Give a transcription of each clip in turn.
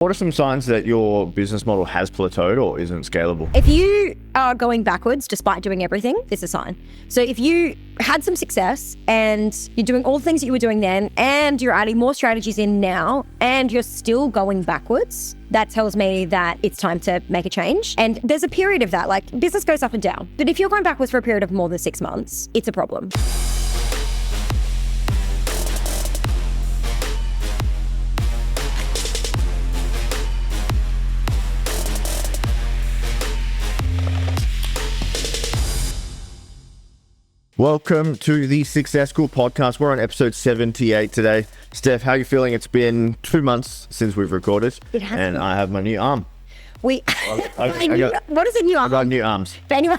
What are some signs that your business model has plateaued or isn't scalable? If you are going backwards despite doing everything, it's a sign. So if you had some success and you're doing all the things that you were doing then and you're adding more strategies in now and you're still going backwards, that tells me that it's time to make a change. And there's a period of that, like business goes up and down. But if you're going backwards for a period of more than 6 months, it's a problem. Welcome to the Success School podcast. We're on episode 78 today. Steph, how are you feeling? It's been 2 months since we've recorded. It has and been. I have my new arm. What is a new arm? I've got new arms. But anyway,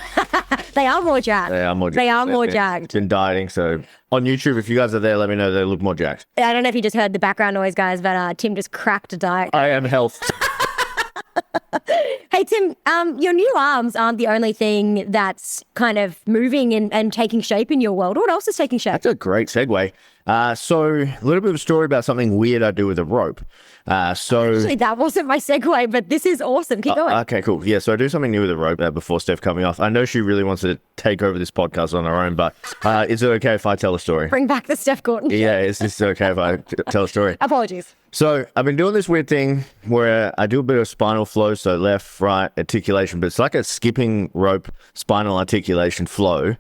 they are more jacked. They are more jacked. They are more It's jacked. been dieting, so on YouTube, if you guys are there, let me know they look more jacked. I don't know if you just heard the background noise, guys, but Tim just cracked a diet. I am health. Hey, Tim, your new arms aren't the only thing that's kind of moving and taking shape in your world. What else is taking shape? That's a great segue. So a little bit of a story about something weird I do with a rope. Actually, that wasn't my segue, but this is awesome. Keep going. Okay, cool. Yeah, so I do something new with a rope before Steph coming off. I know she really wants to take over this podcast on her own, but is it okay if I tell a story? Bring back the Steph Gordon. Yeah, is this okay if I tell a story? Apologies. So I've been doing this weird thing where I do a bit of spinal flow, so left, right, articulation, but it's like a skipping rope spinal articulation flow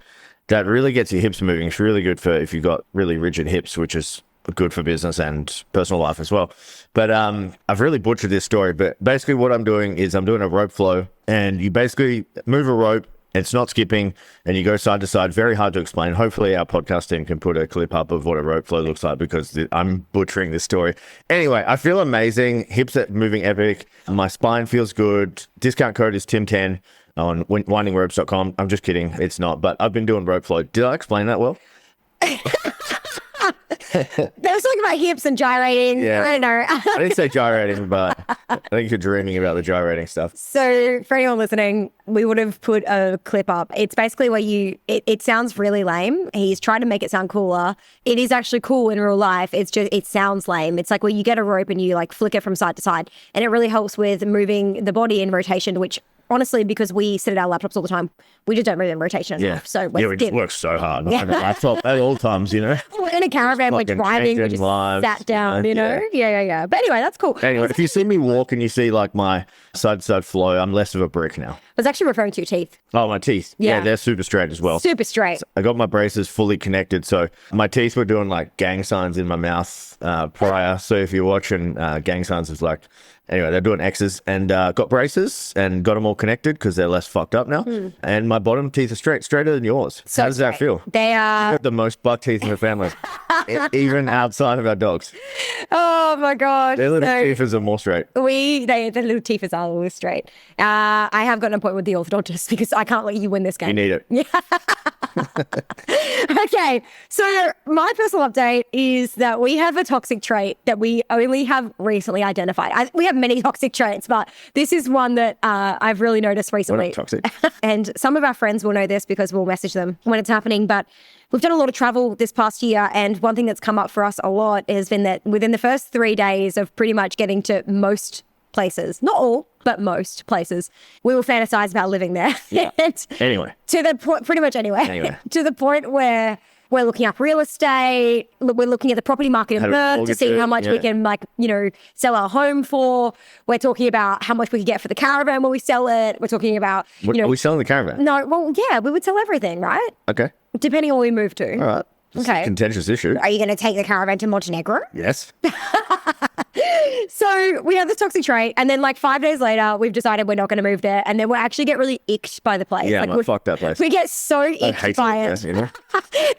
that really gets your hips moving. It's really good for if you've got really rigid hips, which is good for business and personal life as well. But I've really butchered this story, but basically what I'm doing is I'm doing a rope flow, and you basically move a rope. It's not skipping, and you go side to side. Very hard to explain. Hopefully our podcast team can put a clip up of what a rope flow looks like, because I'm butchering this story. Anyway, I feel amazing. Hips are moving epic. My spine feels good. Discount code is Tim10 on windingropes.com. I'm just kidding. It's not, but I've been doing rope flow. Did I explain that well? They was talking about hips and gyrating. Yeah. I don't know. I didn't say gyrating, but I think you're dreaming about the gyrating stuff. So for anyone listening, we would have put a clip up. It's basically where it sounds really lame. He's trying to make it sound cooler. It is actually cool in real life. It's just, it sounds lame. It's like where you get a rope and you like flick it from side to side. And it really helps with moving the body in rotation, which honestly, because we sit at our laptops all the time, we just don't move in rotation enough. So we just work so hard on the laptop at all times, you know? We're in a caravan, we're Fucking driving, we changing just lives, sat down, you know? Yeah. But anyway, that's cool. Anyway, if you see me walk and you see like my side-to-side flow, I'm less of a brick now. I was actually referring to your teeth. Oh, my teeth. Yeah, they're super straight as well. Super straight. I got my braces fully connected, so my teeth were doing like gang signs in my mouth prior. So if you're watching, gang signs is like, anyway, they're doing X's, and got braces and got them all connected because they're less fucked up now. And my bottom teeth are straighter than yours. So how does that feel? They are. We have the most buck teeth in the family, even outside of our dogs. Oh my God. Their little teethers are more straight. The little teethers are always straight. I have got an appointment with the orthodontist because I can't let you win this game. You need it. Yeah. Okay, so my personal update is that we have a toxic trait that we only have recently identified. We have many toxic traits, but this is one that I've really noticed recently. We're not toxic. And some of our friends will know this because we'll message them when it's happening, but we've done a lot of travel this past year, and one thing that's come up for us a lot has been that within the first 3 days of pretty much getting to most places, not all, but most places, we will fantasize about living there. Yeah. Anyway. To the point, pretty much anyway. To the point where we're looking up real estate, we're looking at the property market in Perth to see how much we can, like, you know, sell our home for. We're talking about how much we can get for the caravan when we sell it. We're talking about, you know. Are we selling the caravan? No, well, yeah, we would sell everything, right? Okay. Depending on where we move to. All right. It's a contentious issue. Are you going to take the caravan to Montenegro? Yes. So we have this toxic trait, and then like 5 days later, we've decided we're not going to move there, and then we actually get really icked by the place. Yeah, like, fuck that place. We get so icked by it. You know?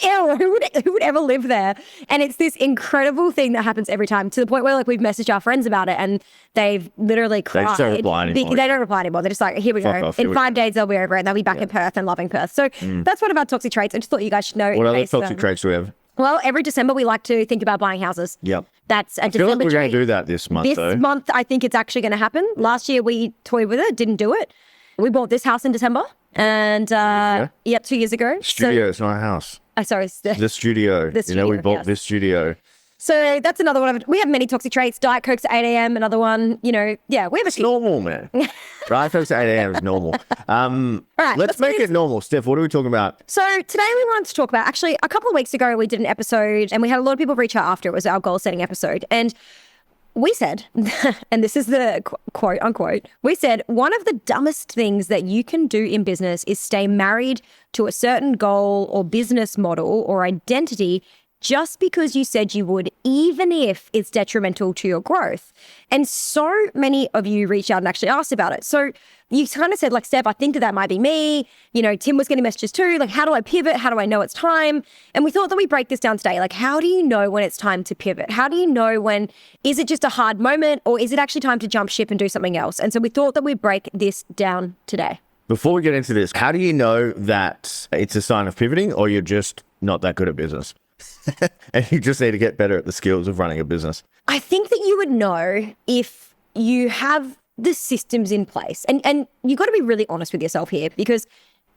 Ew, who would ever live there? And it's this incredible thing that happens every time, to the point where like we've messaged our friends about it, and they've literally cried. They just don't reply anymore. They don't reply anymore. They're just like, here we go. In 5 days, they'll be over it, and they'll be back in Perth and loving Perth. So that's one of our toxic traits. I just thought you guys should know. What other toxic traits do we have? Well, every December we like to think about buying houses. Yep. That's a I feel December like we're going trait. to do that this month, though. This month, I think it's actually going to happen. Last year we toyed with it, didn't do it. We bought this house in December, and 2 years ago. Studio, it's not a house. Sorry, The studio. The You know, we studio, bought yes. this studio. So that's another one. We have many toxic traits. Diet Coke's at 8 a.m. Another one. We have a It's few. normal, man. Right? Folks, 8 a.m. is normal. right, let's make it normal. Steph, what are we talking about? So today we wanted to talk about, actually, a couple of weeks ago we did an episode and we had a lot of people reach out after. It was our goal setting episode. And we said, and this is the quote unquote, we said, one of the dumbest things that you can do in business is stay married to a certain goal or business model or identity just because you said you would, even if it's detrimental to your growth. And so many of you reached out and actually asked about it. So you kind of said, like, Steph, I think that might be me. Tim was getting messages too. Like, how do I pivot? How do I know it's time? And we thought that we'd break this down today. Like, how do you know when it's time to pivot? How do you know when, is it just a hard moment or is it actually time to jump ship and do something else? And so we thought that we'd break this down today. Before we get into this, how do you know that it's a sign of pivoting or you're just not that good at business? And you just need to get better at the skills of running a business. I think that you would know if you have the systems in place. And you've got to be really honest with yourself here, because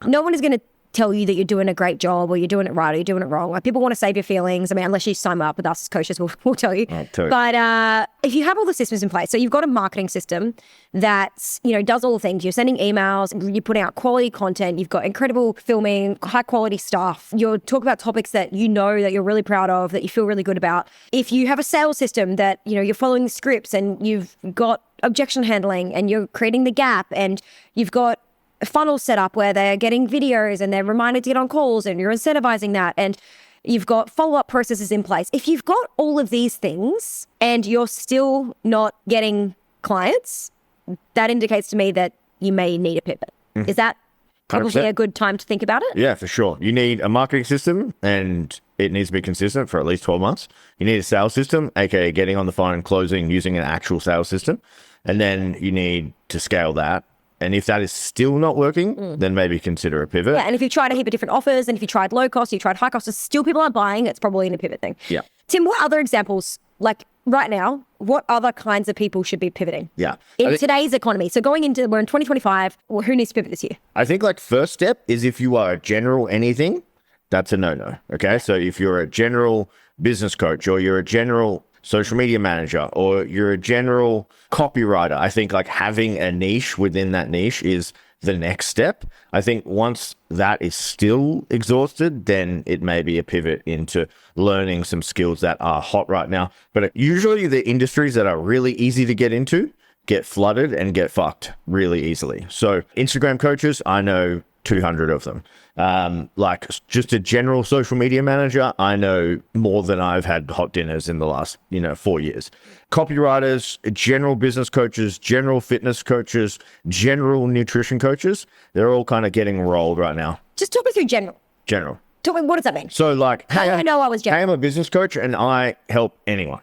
no one is going to tell you that you're doing a great job or you're doing it right or you're doing it wrong. Like, people want to save your feelings. I mean, unless you sign up with us as coaches, we'll tell you. But if you have all the systems in place, so you've got a marketing system that, does all the things. You're sending emails, you're putting out quality content, you've got incredible filming, high quality stuff. You're talking about topics that that you're really proud of, that you feel really good about. If you have a sales system that, you're following the scripts and you've got objection handling and you're creating the gap and you've got a funnel set up where they're getting videos and they're reminded to get on calls and you're incentivizing that and you've got follow-up processes in place. If you've got all of these things and you're still not getting clients, that indicates to me that you may need a pivot. Is that probably 100%. a good time to think about it? Yeah, for sure. You need a marketing system and it needs to be consistent for at least 12 months. You need a sales system, aka getting on the phone and closing using an actual sales system. And then you need to scale that. And if that is still not working, then maybe consider a pivot. Yeah, and if you tried a heap of different offers and if you tried low cost, you tried high cost, and still people aren't buying, it's probably in a pivot thing. Yeah. Tim, what other examples, like right now, what other kinds of people should be pivoting? Yeah. In today's economy. So we're in 2025, well, who needs to pivot this year? I think first step is if you are a general anything, that's a no-no. Okay. So if you're a general business coach or you're a general social media manager or you're a general copywriter, I think having a niche within that niche is the next step. I think once that is still exhausted, then it may be a pivot into learning some skills that are hot right now. But usually the industries that are really easy to get into get flooded and get fucked really easily. So Instagram coaches, I know 200 of them. Just a general social media manager, I know more than I've had hot dinners in the last, 4 years. Copywriters, general business coaches, general fitness coaches, general nutrition coaches, they're all kind of getting rolled right now. Just talk me through general. General. Talk me, what does that mean? So How do I know I was general? Hey, I'm a business coach and I help anyone.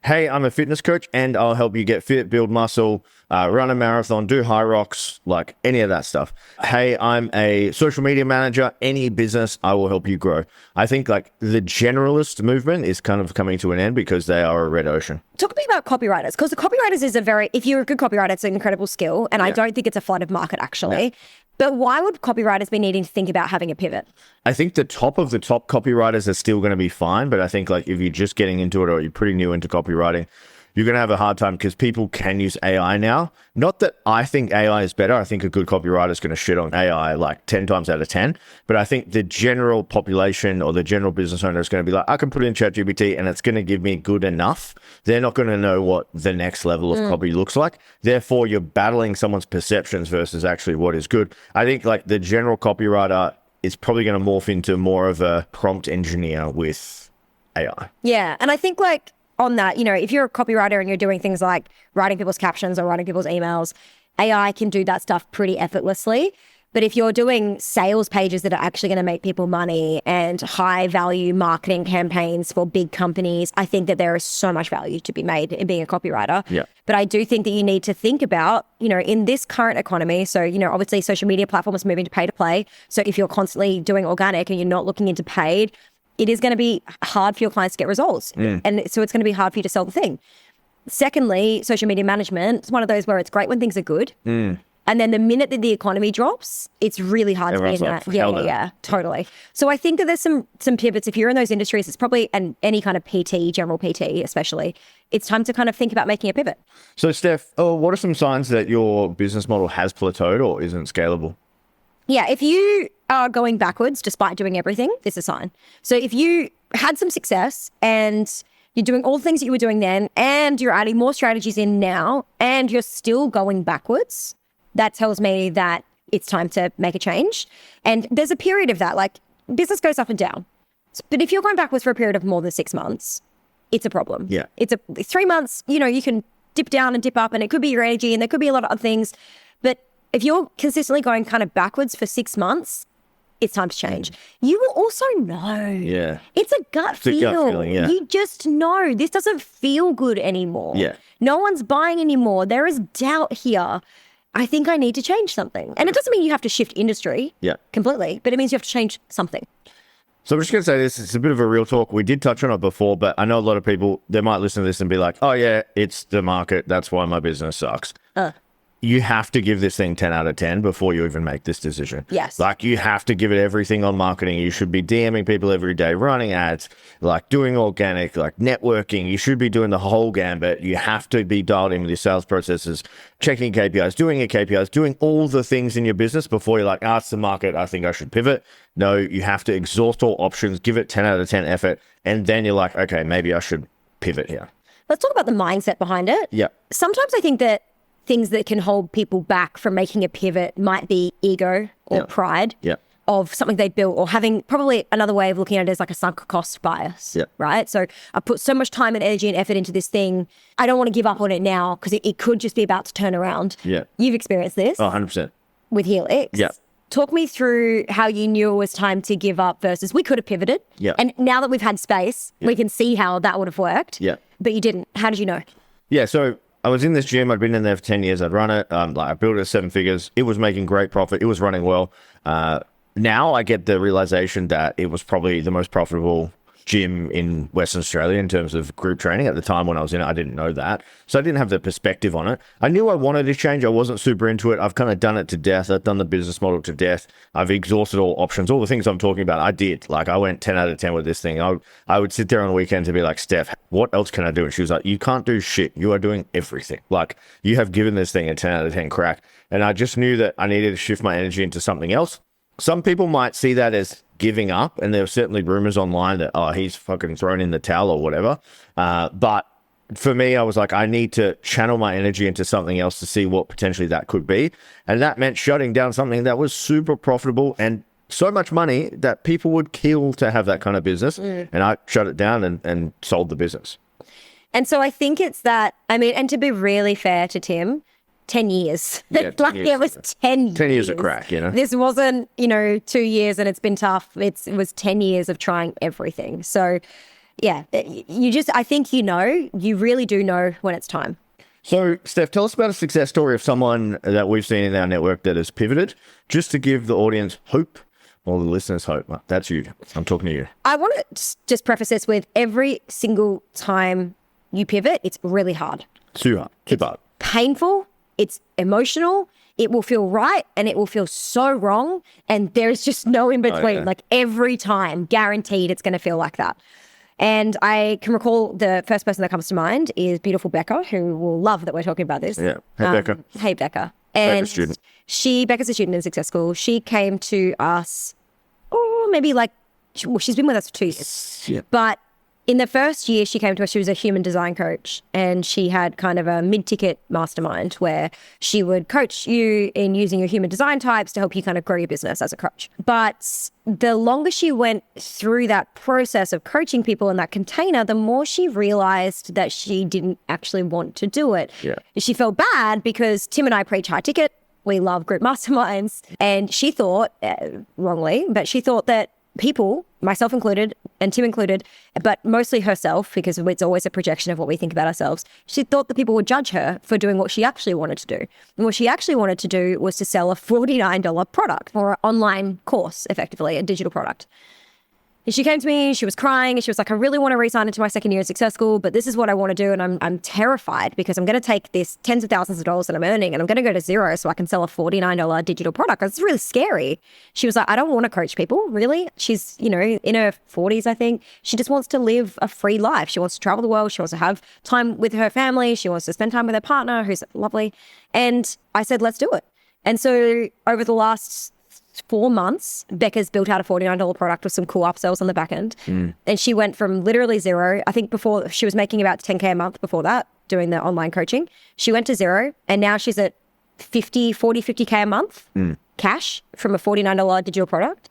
Hey, I'm a fitness coach and I'll help you get fit, build muscle, run a marathon, do high rocks, any of that stuff. Hey, I'm a social media manager, any business, I will help you grow. I think the generalist movement is kind of coming to an end because they are a red ocean. Talk to me about copywriters, because the copywriters is if you're a good copywriter, it's an incredible skill. And I don't think it's a flooded market actually. Yeah. But why would copywriters be needing to think about having a pivot? I think the top of the top copywriters are still going to be fine. But I think if you're just getting into it or you're pretty new into copywriting, you're going to have a hard time because people can use AI now. Not that I think AI is better. I think a good copywriter is going to shit on AI 10 times out of 10. But I think the general population or the general business owner is going to be I can put in ChatGPT and it's going to give me good enough. They're not going to know what the next level of copy looks like. Therefore, you're battling someone's perceptions versus actually what is good. I think the general copywriter is probably going to morph into more of a prompt engineer with AI. Yeah. And I think on that, if you're a copywriter and you're doing things like writing people's captions or writing people's emails, AI can do that stuff pretty effortlessly. But if you're doing sales pages that are actually going to make people money and high value marketing campaigns for big companies, I think that there is so much value to be made in being a copywriter. Yeah. But I do think that you need to think about, in this current economy, so, obviously social media platforms moving to pay to play. So if you're constantly doing organic and you're not looking into paid, it is going to be hard for your clients to get results. And so it's going to be hard for you to sell the thing. Secondly, social media management, it's one of those where it's great when things are good. And then the minute that the economy drops, it's really hard Everyone's to be in like, that. hell no. Yeah, totally. So I think that there's some pivots. If you're in those industries, it's probably, and any kind of PT, general PT especially, it's time to kind of think about making a pivot. So, Steph, what are some signs that your business model has plateaued or isn't scalable? Yeah, if you are going backwards despite doing everything, it's a sign. So if you had some success and you're doing all the things that you were doing then, and you're adding more strategies in now, and you're still going backwards, that tells me that it's time to make a change. And there's a period of that, like business goes up and down. But if you're going backwards for a period of more than 6 months, it's a problem. Yeah. It's 3 months, you can dip down and dip up, and it could be your energy, and there could be a lot of other things. But if you're consistently going kind of backwards for 6 months, it's time to change. You will also know. Yeah. It's a gut feel. It's a gut feeling, yeah. You just know this doesn't feel good anymore. Yeah. No one's buying anymore. There is doubt here. I think I need to change something. And it doesn't mean you have to shift industry completely, but it means you have to change something. So I'm just going to say this, it's a bit of a real talk. We did touch on it before, but I know a lot of people, they might listen to this and be like, oh yeah, it's the market. That's why my business sucks. You have to give this thing 10 out of 10 before you even make this decision. Yes. Like you have to give it everything on marketing. You should be DMing people every day, running ads, like doing organic, like networking. You should be doing the whole gambit. You have to be dialed into your sales processes, checking KPIs, doing your KPIs, doing all the things in your business before you're like, it's the market. I think I should pivot. No, you have to exhaust all options, give it 10 out of 10 effort. And then you're like, okay, maybe I should pivot here. Let's talk about the mindset behind it. Yeah. Sometimes I think that things that can hold people back from making a pivot might be ego or pride of something they built, or having probably another way of looking at it is like a sunk cost bias, right? So I put so much time and energy and effort into this thing. I don't want to give up on it now because it could just be about to turn around. Yeah. You've experienced this 100%. with Helix. Yeah. Talk me through how you knew it was time to give up versus we could have pivoted. Yeah. And now that we've had space, we can see how that would have worked. Yeah. But you didn't. How did you know? Yeah, so I was in this gym. I'd been in there for 10 years. I'd run it. I built it at 7 figures. It was making great profit. It was running well. Now I get the realization that it was probably the most profitable gym in Western Australia in terms of group training. At the time when I was in it, I didn't know that. So I didn't have the perspective on it. I knew I wanted to change. I wasn't super into it. I've kind of done it to death. I've done the business model to death. I've exhausted all options. All the things I'm talking about, I did. Like I went 10 out of 10 with this thing. I would sit there on the weekend to be like, Steph, what else can I do? And she was like, you can't do shit. You are doing everything. Like you have given this thing a 10 out of 10 crack. And I just knew that I needed to shift my energy into something else. Some people might see that as giving up, and there were certainly rumors online that, he's fucking thrown in the towel or whatever. But for me, I was like, I need to channel my energy into something else to see what potentially that could be. And that meant shutting down something that was super profitable and so much money that people would kill to have that kind of business. And I shut it down and sold the business. And so I think it's that, and to be really fair to Tim, 10 years. Yeah, 10 years. It was 10 years. 10 years of crack, This wasn't, 2 years and it's been tough. It was 10 years of trying everything. So, yeah, I think you really do know when it's time. So, Steph, tell us about a success story of someone that we've seen in our network that has pivoted, just to give the audience hope, or the listeners hope. That's you. I'm talking to you. I want to just preface this with every single time you pivot, it's really hard. Too hard. Painful. It's emotional. It will feel right and it will feel so wrong. And there's just no in between. Like every time, guaranteed it's going to feel like that. And I can recall the first person that comes to mind is beautiful Becca, who will love that we're talking about this. Yeah. Hey, Becca. Hey, Becca. And Becca's a student. Becca's a student in Success School. She came to us, she's been with us for 2 years. Yeah. But in the first year she came to us, she was a human design coach, and she had kind of a mid-ticket mastermind where she would coach you in using your human design types to help you kind of grow your business as a coach. But the longer she went through that process of coaching people in that container, the more she realized that she didn't actually want to do it. Yeah. She felt bad because Tim and I preach high ticket. We love group masterminds. And she thought, wrongly, but she thought that people, myself included and Tim included, but mostly herself, because it's always a projection of what we think about ourselves, she thought that people would judge her for doing what she actually wanted to do. And what she actually wanted to do was to sell a $49 product or an online course, effectively, a digital product. And she came to me, she was crying, and she was like, I really want to re-sign into my second year at Success School, but this is what I want to do. And I'm terrified because I'm going to take this tens of thousands of dollars that I'm earning and I'm going to go to zero so I can sell a $49 digital product. It's really scary. She was like, I don't want to coach people, really. She's, in her 40s, I think. She just wants to live a free life. She wants to travel the world. She wants to have time with her family. She wants to spend time with her partner, who's lovely. And I said, let's do it. And so over the last 4 months, Becca's built out a $49 product with some cool upsells on the back end. And she went from literally zero. I think before she was making about 10K a month before that, doing the online coaching. She went to zero and now she's at 50K a month cash from a $49 digital product.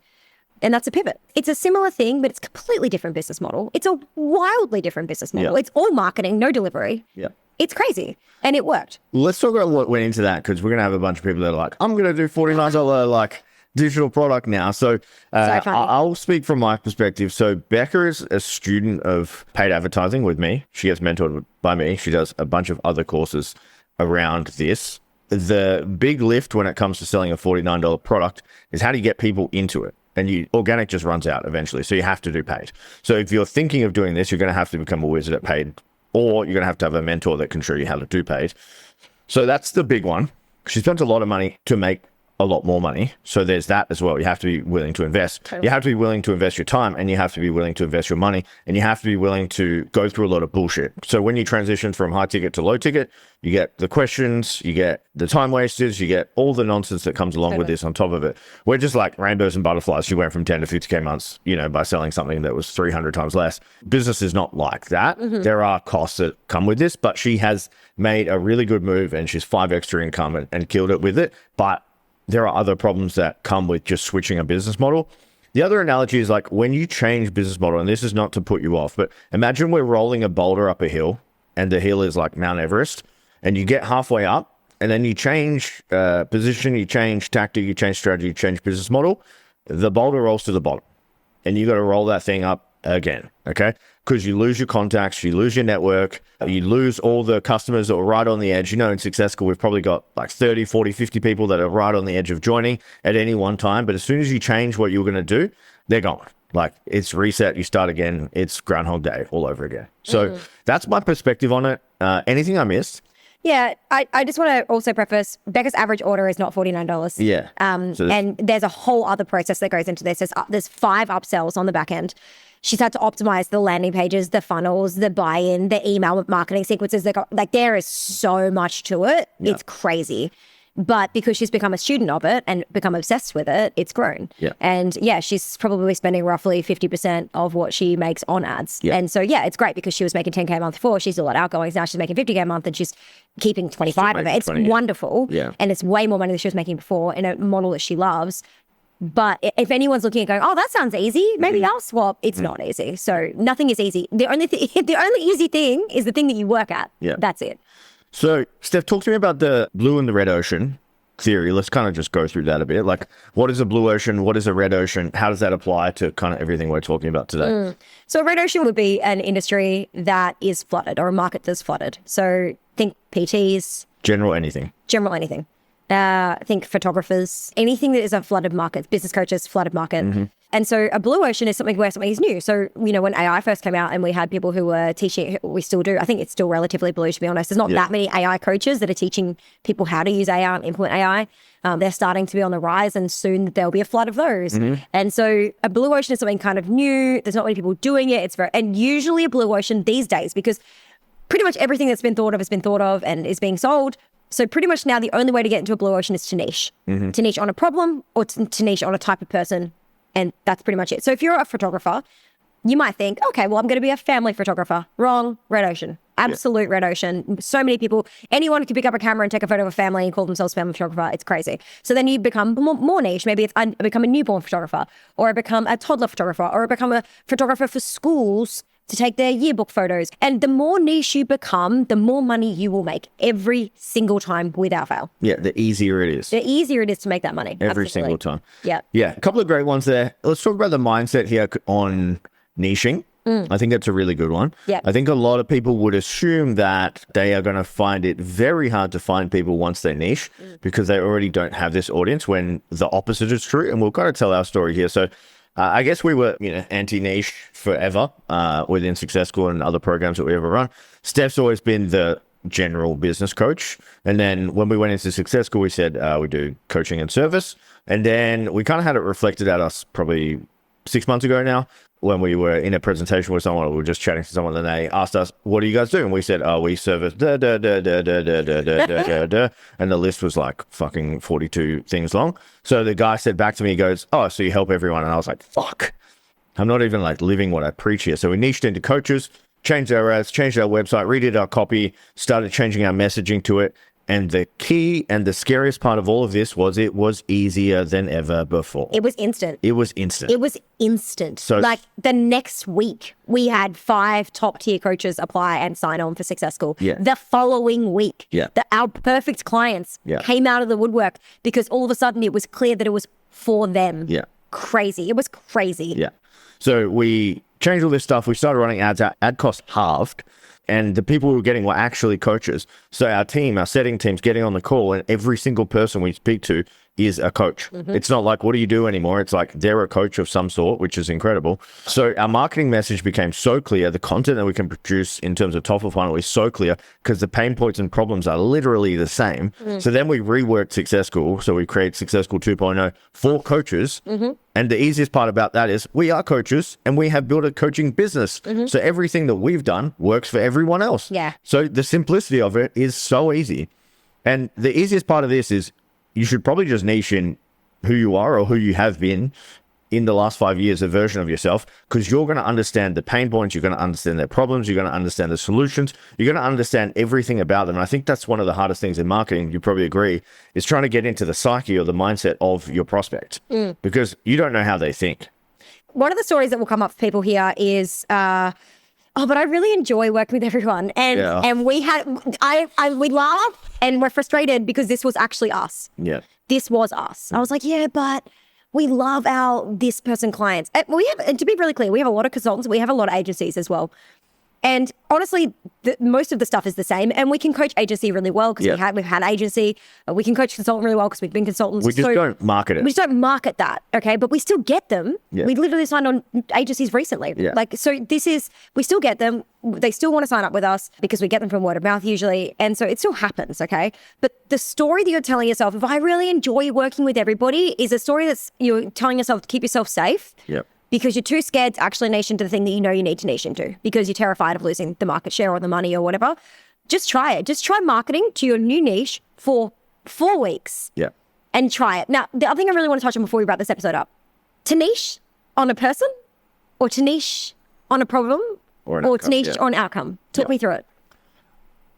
And that's a pivot. It's a similar thing, but it's a completely different business model. It's a wildly different business model. Yeah. It's all marketing, no delivery. Yeah. It's crazy. And it worked. Let's talk about what went into that, because we're going to have a bunch of people that are like, I'm going to do $49 like digital product now. So funny. I'll speak from my perspective. So Becca is a student of paid advertising with me. She gets mentored by me. She does a bunch of other courses around this. The big lift when it comes to selling a $49 product is how do you get people into it? And organic just runs out eventually. So you have to do paid. So if you're thinking of doing this, you're going to have to become a wizard at paid, or you're going to have a mentor that can show you how to do paid. So that's the big one. She spends a lot of money to make a lot more money. So there's that as well. You have to be willing to invest. Totally. You have to be willing to invest your time, and you have to be willing to invest your money, and you have to be willing to go through a lot of bullshit. So when you transition from high ticket to low ticket, you get the questions, you get the time wasters, you get all the nonsense that comes along with this on top of it. We're just like rainbows and butterflies. She went from 10 to 50K months, by selling something that was 300 times less. Business is not like that. There are costs that come with this, but she has made a really good move and she's 5 extra income and killed it with it. But there are other problems that come with just switching a business model. The other analogy is like when you change business model, and this is not to put you off, but imagine we're rolling a boulder up a hill and the hill is like Mount Everest, and you get halfway up and then you change position, you change tactic, you change strategy, you change business model, the boulder rolls to the bottom and you got to roll that thing up again, okay? Because you lose your contacts, you lose your network, you lose all the customers that are right on the edge. In Success School, we've probably got like 30, 40, 50 people that are right on the edge of joining at any one time. But as soon as you change what you're going to do, they're gone. Like it's reset, you start again, it's Groundhog Day all over again. So that's my perspective on it. Anything I missed? Yeah, I just want to also preface, Becca's average order is not $49. Yeah. And there's a whole other process that goes into this. There's 5 upsells on the back end. She's had to optimize the landing pages, the funnels, the buy-in, the email marketing sequences. There is so much to it. Yeah. It's crazy. But because she's become a student of it and become obsessed with it, it's grown. Yeah. And she's probably spending roughly 50% of what she makes on ads. Yeah. And so, it's great because she was making 10K a month before. She's still at outgoings. Now she's making 50K a month and she's keeping 25 of it. It's 20. wonderful. Yeah. And it's way more money than she was making before in a model that she loves. But if anyone's looking at going, oh, that sounds easy, maybe I'll swap. It's not easy. So nothing is easy. The only easy thing is the thing that you work at. Yeah. That's it. So, Steph, talk to me about the blue and the red ocean theory. Let's kind of just go through that a bit. Like, what is a blue ocean? What is a red ocean? How does that apply to kind of everything we're talking about today? So a red ocean would be an industry that is flooded or a market that's flooded. So think PTs. General anything. I think photographers, anything that is a flooded market, business coaches, flooded market. And so a blue ocean is something where something is new. So, when AI first came out and we had people who were teaching, we still do, I think it's still relatively blue, to be honest. There's not that many AI coaches that are teaching people how to use AI and implement AI. They're starting to be on the rise and soon there'll be a flood of those. And so a blue ocean is something kind of new. There's not many people doing it. And usually a blue ocean these days, because pretty much everything that's been thought of has been thought of and is being sold. So pretty much now the only way to get into a blue ocean is to niche. To niche on a problem or to niche on a type of person. And that's pretty much it. So if you're a photographer, you might think, okay, well, I'm going to be a family photographer. Wrong. Red ocean. Absolute red ocean. So many people, anyone can pick up a camera and take a photo of a family and call themselves family photographer. It's crazy. So then you become more niche. Maybe I become a newborn photographer, or I become a toddler photographer, or I become a photographer for schools to take their yearbook photos. And the more niche you become, the more money you will make every single time without fail. Yeah, the easier it is. The easier it is to make that money. Every Absolutely. single time. Yeah. Yeah, a couple of great ones there. Let's talk about the mindset here on niching. I think that's a really good one. Yeah. I think a lot of people would assume that they are going to find it very hard to find people once they niche because they already don't have this audience, when the opposite is true. And we've got to tell our story here. So I guess we were, anti-niche forever within Success School and other programs that we ever run. Steph's always been the general business coach. And then when we went into Success School, we said we do coaching and service. And then we kind of had it reflected at us probably 6 months ago now, when we were in a presentation with someone, we were just chatting to someone, and they asked us, what do you guys do? And we said, we service da, da, da, da, da, da, da, da, da, da. And the list was like fucking 42 things long. So the guy said back to me, he goes, oh, so you help everyone. And I was like, fuck, I'm not even like living what I preach here. So we niched into coaches, changed our ads, changed our website, redid our copy, started changing our messaging to it. And the key and the scariest part of all of this was it was easier than ever before. It was instant. It was instant. It was instant. So- like the next week, we had 5 top tier coaches apply and sign on for Success School. Yeah. The following week, Yeah. our perfect clients Yeah. came out of the woodwork because all of a sudden it was clear that it was for them. Yeah. Crazy. It was crazy. Yeah. So we changed all this stuff. We started running ads. Our ad cost halved. And the people we were getting were actually coaches. So our team, our setting team's getting on the call, and every single person we speak to is a coach. It's not like, what do you do anymore? It's like they're a coach of some sort, which is incredible. So our marketing message became so clear. The content that we can produce in terms of top of funnel is so clear because the pain points and problems are literally the same. So then we reworked Success School. So we created Success School 2.0 for coaches. And the easiest part about that is we are coaches and we have built a coaching business. So everything that we've done works for everyone else. Yeah. So the simplicity of it is so easy. And the easiest part of this is you should probably just niche in who you are or who you have been in the last 5 years, a version of yourself, because you're going to understand the pain points, you're going to understand their problems, you're going to understand the solutions, you're going to understand everything about them. And I think that's one of the hardest things in marketing, you probably agree, is trying to get into the psyche or the mindset of your prospect because you don't know how they think. One of the stories that will come up for people here is, but I really enjoy working with everyone. And Yeah. and we laugh and we're frustrated because this was actually us. Yeah. This was us. I was like, yeah, but we love our this person clients. And and to be really clear, we have a lot of consultants. We have a lot of agencies as well. And honestly, most of the stuff is the same. And we can coach agency really well because Yeah. we've had agency. We can coach consultant really well because we've been consultants. We just don't market it. We just don't market that, okay? But we still get them. Yeah. We literally signed on agencies recently. Yeah. We still get them. They still want to sign up with us because we get them from word of mouth usually. And so it still happens, okay? But the story that you're telling yourself, if I really enjoy working with everybody, is a story that's you're telling yourself to keep yourself safe. Yep. Because you're too scared to actually niche into the thing that you know you need to niche into because you're terrified of losing the market share or the money or whatever. Just try it. Just try marketing to your new niche for 4 weeks Yeah. and try it. Now, the other thing I really want to touch on before we wrap this episode up, to niche on a person or to niche on a problem Or an to outcome, niche yeah. on outcome. Talk me through it.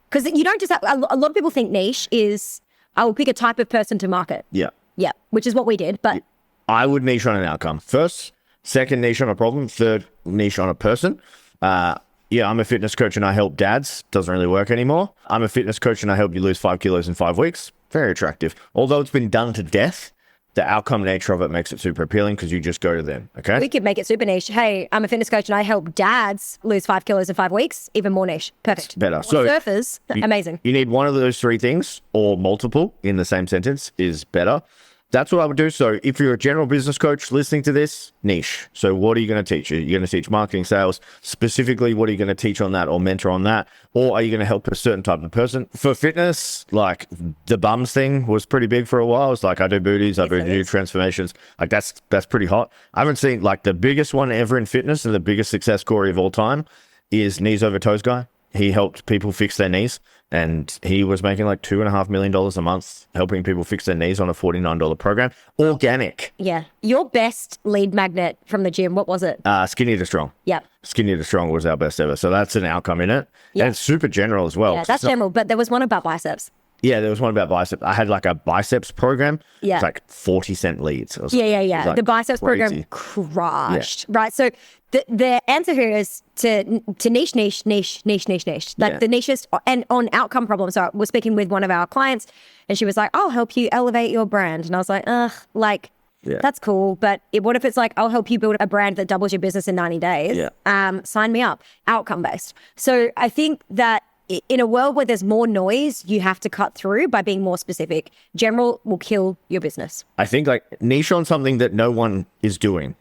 Because you don't just have, a lot of people think niche is, I will pick a type of person to market. Yeah. Yeah, which is what we did. But I would niche on an outcome first, second niche on a problem, third niche on a person. I'm a fitness coach and I help dads. Doesn't really work anymore. I'm a fitness coach and I help you lose 5 kilos in 5 weeks. Very attractive. Although it's been done to death, the outcome nature of it makes it super appealing because you just go to them. Okay. we could make it super niche. Hey, I'm a fitness coach and I help dads lose 5 kilos in 5 weeks. Even more niche. Perfect. Better. Or So surfers, amazing. You need one of those 3 things or multiple in the same sentence is better. That's what I would do. So if you're a general business coach listening to this, niche. So what are you going to teach? Are you going to teach marketing, sales? Specifically, what are you going to teach on that or mentor on that? Or are you going to help a certain type of person? For fitness, like the bums thing was pretty big for a while. It's like I do booties, I do transformations. Like that's pretty hot. I haven't seen like the biggest one ever in fitness and the biggest success story of all time is Knees Over Toes guy. He helped people fix their knees. And he was making like $2.5 million a month helping people fix their knees on a $49 program. Organic. Yeah. Your best lead magnet from the gym, what was it? Skinny to strong. Yeah. Skinny to strong was our best ever. So that's an outcome in it. Yeah. And it's super general as well. Yeah, that's general, but there was one about biceps. Yeah, there was one about biceps. I had like a biceps program. Yeah. It's like 40-cent leads. It was- Yeah. it was, like, The biceps crazy. program crushed, right? So the answer here is to niche. Like Yeah. the niches and on outcome problems. So I was speaking with one of our clients and she was like, I'll help you elevate your brand. And I was like, Yeah. that's cool. But what if it's like, I'll help you build a brand that doubles your business in 90 days? Yeah. Sign me up. Outcome based. So I think that in a world where there's more noise, you have to cut through by being more specific. General will kill your business. I think like niche on something that no one is doing.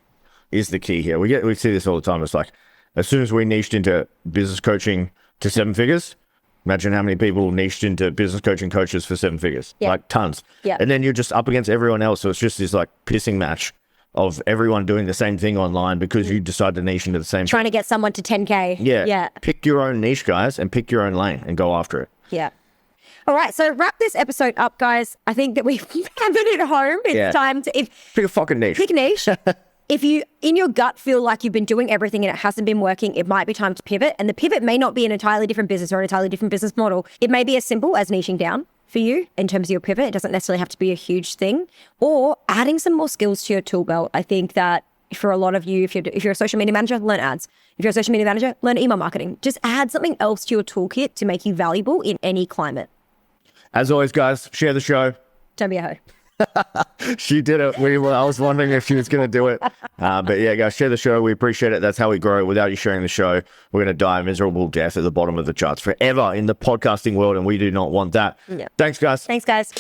is the key here. We see this all the time. It's like, as soon as we niched into business coaching to 7 figures, imagine how many people niched into business coaching coaches for 7 figures. Yeah. Like tons. Yeah. And then you're just up against everyone else. So it's just this like pissing match of everyone doing the same thing online because you decide to niche into the same. Trying to get someone to 10K. Yeah. Yeah. Pick your own niche, guys, and pick your own lane and go after it. Yeah. All right. So wrap this episode up, guys. I think that we've hammered it home. It's time to Pick a fucking niche. pick a niche. If you, in your gut, feel like you've been doing everything and it hasn't been working, it might be time to pivot. And the pivot may not be an entirely different business or an entirely different business model. It may be as simple as niching down for you in terms of your pivot. It doesn't necessarily have to be a huge thing, or adding some more skills to your tool belt. I think that for a lot of you, if you're a social media manager, learn ads. If you're a social media manager, learn email marketing. Just add something else to your toolkit to make you valuable in any climate. As always, guys, share the show. Don't be a hoe. She did it. I was wondering if she was going to do it. But yeah, guys, share the show. We appreciate it. That's how we grow. Without you sharing the show, we're going to die a miserable death at the bottom of the charts forever in the podcasting world, and we do not want that. Yeah. Thanks, guys. Thanks, guys.